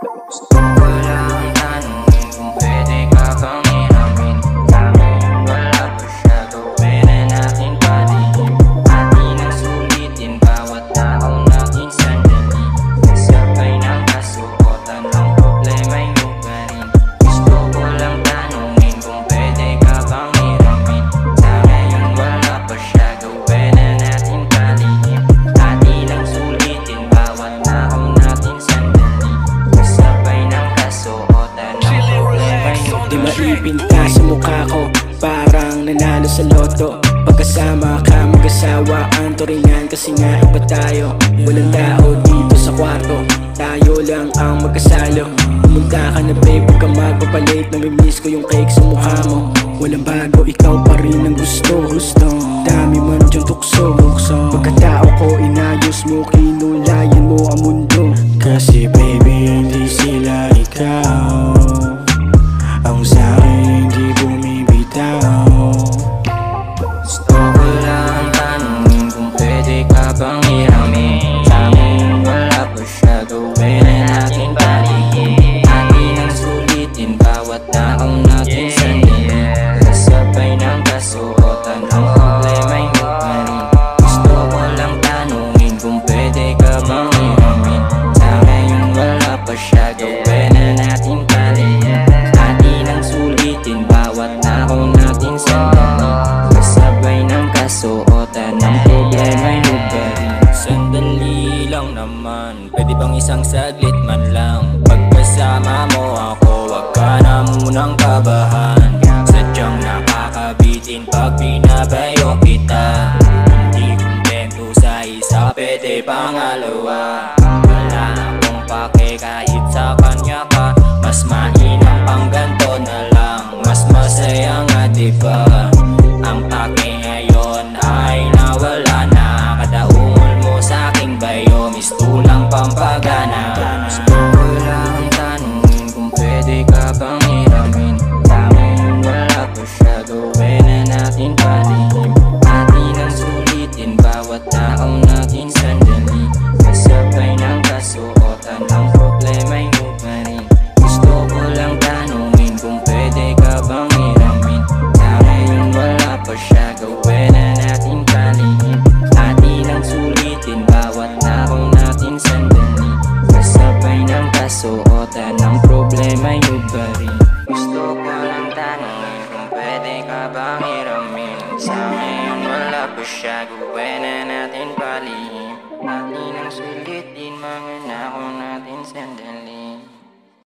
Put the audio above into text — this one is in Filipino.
Gusto ko lang tanungin kung pwede ka bang hiramin. Dahil wala pa siya, gawin na natin palihim. Atin ang sulitin bawat araw natin sandali. Kasabay ng kasuotan ng problema'y hugarin. Gusto ko lang tanungin kung pwede ka bang hiramin. Sa ngayon wala pa siya, gawin na natin palihim. Atin ang sulitin bawat araw natin sandali. Kasabay ng kasuotan ng problema'y hugarin. Di maipinta sa mukha ko, parang nanalo sa loto. Pagkasama ka mag-asawa ang turingan, kasi nga iba tayo. Walang tao dito sa kwarto, tayo lang ang magkasalo. Pumunta ka na babe, huwag ka magpapalit. Namimiss ko yung cake sa mukha mo. Walang bago, ikaw pa rin ang gusto. Dami man dyan tukso. Pagkatao ko inayos mo, kinulayan mo ang mundo. Kasi baby hindi sila ikaw ang sa'kin hindi bumibitaw. Gusto ko lang tanungin kung pwede ka bang hiramin. Sa ngayon wala pa siya, gawin na natin palihim. Atin ang sulitin bawat araw natin sandali. Kasabay ng kasuotan ng problema'y hugarin. Gusto ko lang tanungin kung pwede ka bang hiramin. Sa ngayon wala pa siya, gawin na natin palihim. Atin ang sulitin bawat araw natin sandali. Kasabay ng kasuotan ng problema'y hugarin. Sandali lang naman, pwede bang isang saglit man lang? Pagkasama mo ako, wag ka na munang kabahan. Sadyang nakakabitin pag binabayo kita. Hindi kontento sa isa, pwede pangalawa. Wala akong pake kahit sa kanya ka. Mas mainam pang ganto na lang, mas masaya nga diba? Ang pake ngayon ay nawala na. Kada ungol mo sa aking bayo, mistulang pampagana. Gusto ko lang tanungin kung pwede ka bang hiramin. Sa ngayon wala pa siya, gawin na natin palihim. Atin ang sulitin bawat araw natin sandali. Kasabay ng kasuotan ng problema'y hugarin. Gusto ko lang tanungin kung pwede ka bang hiramin. Sa ngayon wala pa siya, gawin na natin palihim. Atin ang sulitin bawat araw natin sandali. Kasabay ng kasuotan ng problema'y hugarin. Gusto ko lang tanungin kung pwede ka bang hiramin. Sa ngayon wala pa siya, gawin na natin palihim. Atin ang sulitin mga araw natin sandali.